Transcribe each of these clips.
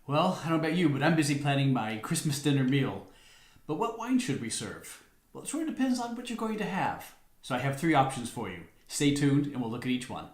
Well, I don't know about you, but I'm busy planning my Christmas dinner meal. But what wine should we serve? Well, it sort of depends on what you're going to have. So I have three options for you. Stay tuned and we'll look at each one.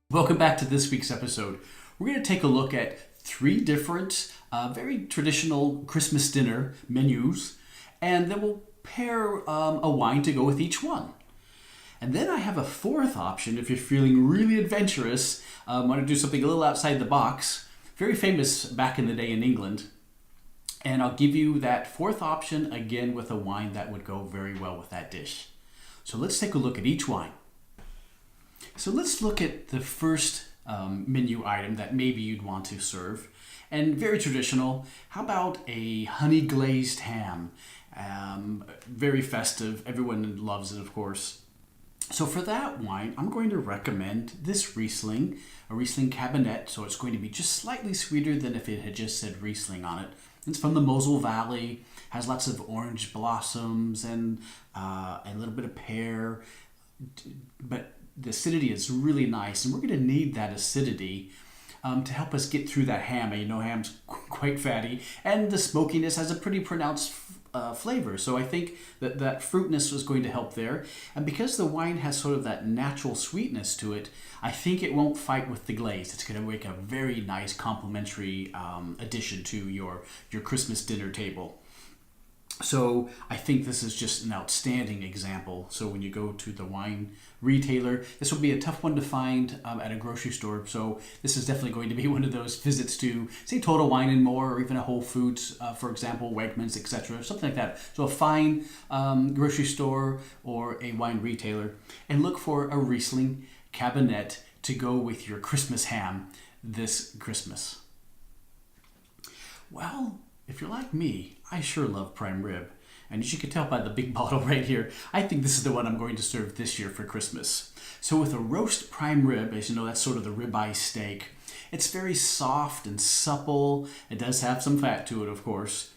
Welcome back to this week's episode. We're going to take a look at three different, very traditional Christmas dinner menus, and then we'll pair a wine to go with each one. And then I have a fourth option if you're feeling really adventurous, want to do something a little outside the box, very famous back in the day in England. And I'll give you that fourth option again with a wine that would go very well with that dish. So let's take a look at each wine. So let's look at the first menu item that maybe you'd want to serve. And very traditional, how about a honey-glazed ham? Very festive, everyone loves it of course. So for that wine, I'm going to recommend this Riesling, a Riesling Kabinett. So it's going to be just slightly sweeter than if it had just said Riesling on it. It's from the Mosel Valley, has lots of orange blossoms and a little bit of pear, but the acidity is really nice, and we're going to need that acidity to help us get through that ham. And you know, ham's quite fatty, and the smokiness has a pretty pronounced flavor. So I think that fruitness was going to help there. And because the wine has sort of that natural sweetness to it, I think it won't fight with the glaze. It's going to make a very nice complementary addition to your Christmas dinner table. So I think this is just an outstanding example. So when you go to the wine retailer, this will be a tough one to find at a grocery store. So this is definitely going to be one of those visits to, say, Total Wine and More, or even a Whole Foods, for example, Wegmans, etc., something like that. So a fine grocery store or a wine retailer, and look for a Riesling Kabinett to go with your Christmas ham this Christmas. Well, if you're like me, I sure love prime rib. And as you can tell by the big bottle right here, I think this is the one I'm going to serve this year for Christmas. So with a roast prime rib, as you know, that's sort of the ribeye steak. It's very soft and supple. It does have some fat to it, of course.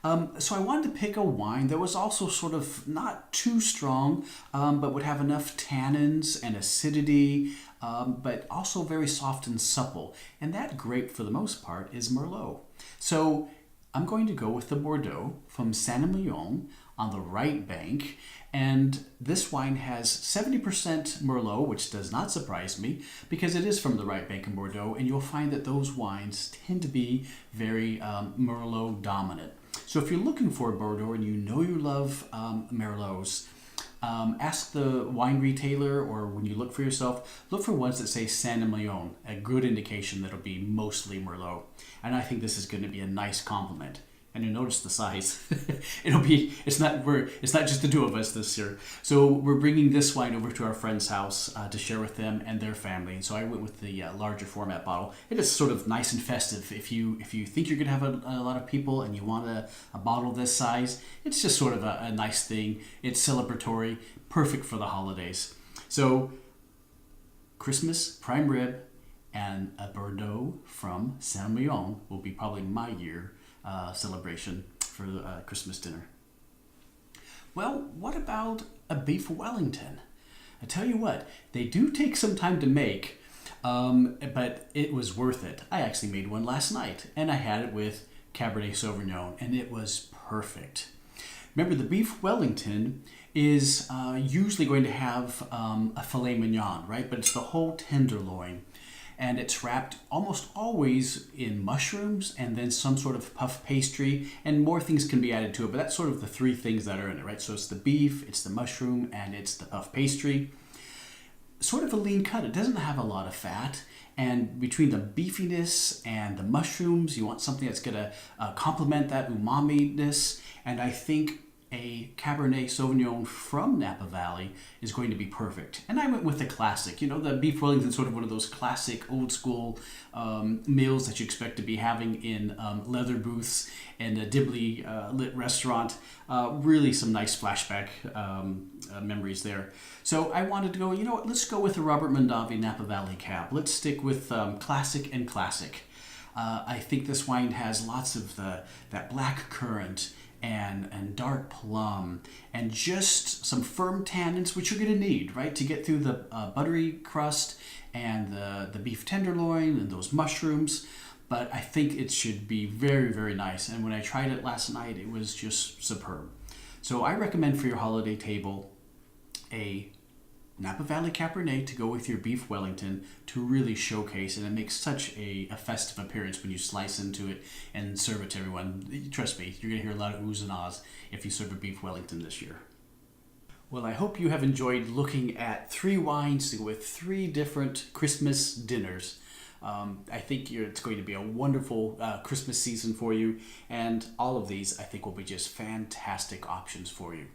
So I wanted to pick a wine that was also sort of not too strong, but would have enough tannins and acidity, but also very soft and supple. And that grape, for the most part, is Merlot. So I'm going to go with the Bordeaux from Saint-Emilion on the right bank. And this wine has 70% Merlot, which does not surprise me because it is from the right bank in Bordeaux. And you'll find that those wines tend to be very Merlot dominant. So if you're looking for a Bordeaux and you know you love Merlots, ask the wine retailer, or when you look for yourself, look for ones that say Saint-Emilion, a good indication that it'll be mostly Merlot. And I think this is going to be a nice complement. And you notice the size. It's not just the two of us this year. So we're bringing this wine over to our friend's house to share with them and their family. And so I went with the larger format bottle. It is sort of nice and festive. If you think you're going to have a lot of people and you want a bottle this size, it's just sort of a nice thing. It's celebratory, perfect for the holidays. So Christmas prime rib and a Bordeaux from Saint-Emilion will be probably my year celebration for Christmas dinner. Well, what about a beef Wellington? I tell you what, they do take some time to make, but it was worth it. I actually made one last night, and I had it with Cabernet Sauvignon, and it was perfect. Remember, the beef Wellington is usually going to have a filet mignon, right? But it's the whole tenderloin. And it's wrapped almost always in mushrooms and then some sort of puff pastry, and more things can be added to it, but that's sort of the three things that are in it, right? So it's the beef, it's the mushroom, and it's the puff pastry. Sort of a lean cut. It doesn't have a lot of fat, and between the beefiness and the mushrooms, you want something that's going to complement that umami-ness, and I think a Cabernet Sauvignon from Napa Valley is going to be perfect. And I went with the classic. You know, the beef Wellington is sort of one of those classic old school meals that you expect to be having in leather booths and a dimly lit restaurant. Really some nice flashback memories there. So I wanted to go, you know what, let's go with the Robert Mondavi Napa Valley Cab. Let's stick with classic and classic. I think this wine has lots of that black currant and dark plum and just some firm tannins, which you're going to need, right, to get through the buttery crust and the beef tenderloin and those mushrooms. But I think it should be very, very nice. And when I tried it last night, it was just superb. So I recommend for your holiday table a Napa Valley Cabernet to go with your beef Wellington to really showcase, and it makes such a festive appearance when you slice into it and serve it to everyone. Trust me, you're going to hear a lot of oohs and ahs if you serve a beef Wellington this year. Well, I hope you have enjoyed looking at 3 wines to go with 3 different Christmas dinners. I think it's going to be a wonderful Christmas season for you, and all of these I think will be just fantastic options for you.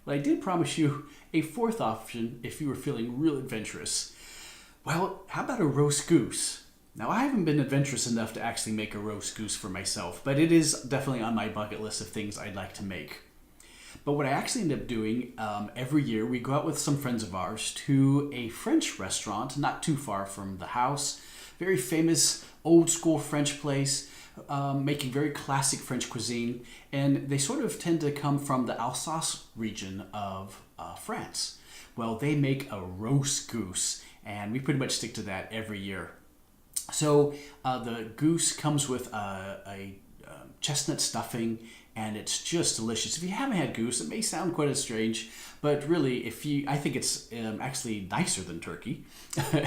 But I did promise you a 4th option if you were feeling real adventurous. Well, how about a roast goose? Now, I haven't been adventurous enough to actually make a roast goose for myself, but it is definitely on my bucket list of things I'd like to make. But what I actually end up doing every year, we go out with some friends of ours to a French restaurant not too far from the house. Very famous old school French place. Making very classic French cuisine, and they sort of tend to come from the Alsace region of France. Well, they make a roast goose, and we pretty much stick to that every year. So the goose comes with a chestnut stuffing, and it's just delicious. If you haven't had goose, it may sound quite as strange, but really, I think it's actually nicer than turkey,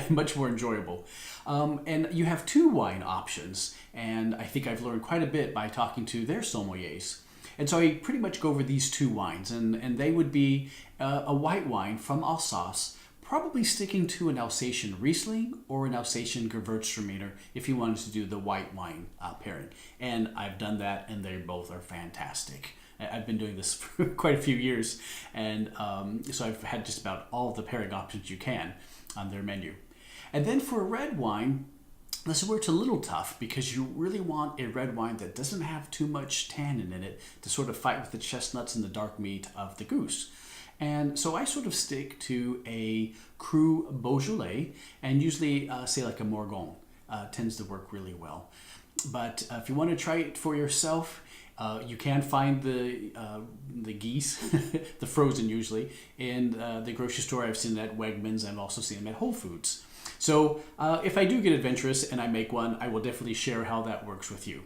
much more enjoyable. And you have 2 wine options, and I think I've learned quite a bit by talking to their sommeliers. And so I pretty much go over these 2 wines, and they would be a white wine from Alsace, probably sticking to an Alsatian Riesling or an Alsatian Gewürztraminer if you wanted to do the white wine pairing. And I've done that, and they both are fantastic. I've been doing this for quite a few years, and so I've had just about all the pairing options you can on their menu. And then for a red wine, this is where it's a little tough, because you really want a red wine that doesn't have too much tannin in it to sort of fight with the chestnuts and the dark meat of the goose. And so I sort of stick to a Cru Beaujolais, and usually say like a Morgon tends to work really well. But if you want to try it for yourself, you can find the geese, the frozen usually, in the grocery store. I've seen it at Wegmans. I've also seen them at Whole Foods. So if I do get adventurous and I make one, I will definitely share how that works with you.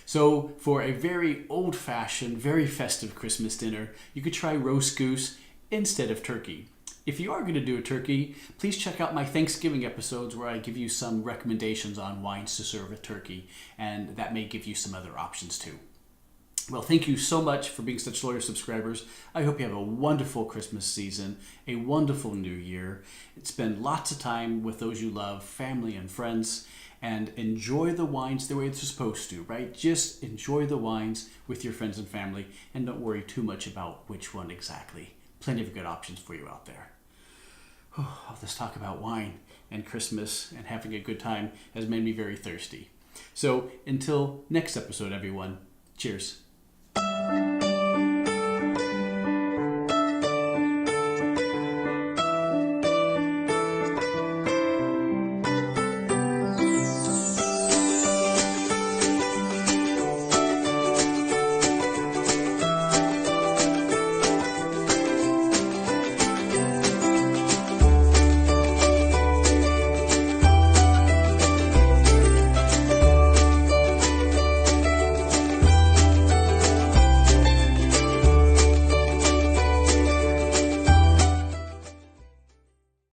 So for a very old-fashioned, very festive Christmas dinner, you could try roast goose instead of turkey. If you are going to do a turkey, please check out my Thanksgiving episodes where I give you some recommendations on wines to serve with turkey, and that may give you some other options too. Well, thank you so much for being such loyal subscribers. I hope you have a wonderful Christmas season, a wonderful new year. Spend lots of time with those you love, family and friends, and enjoy the wines the way it's supposed to, right? Just enjoy the wines with your friends and family, and don't worry too much about which one exactly. Plenty of good options for you out there. All this talk about wine and Christmas and having a good time has made me very thirsty. So until next episode, everyone, cheers.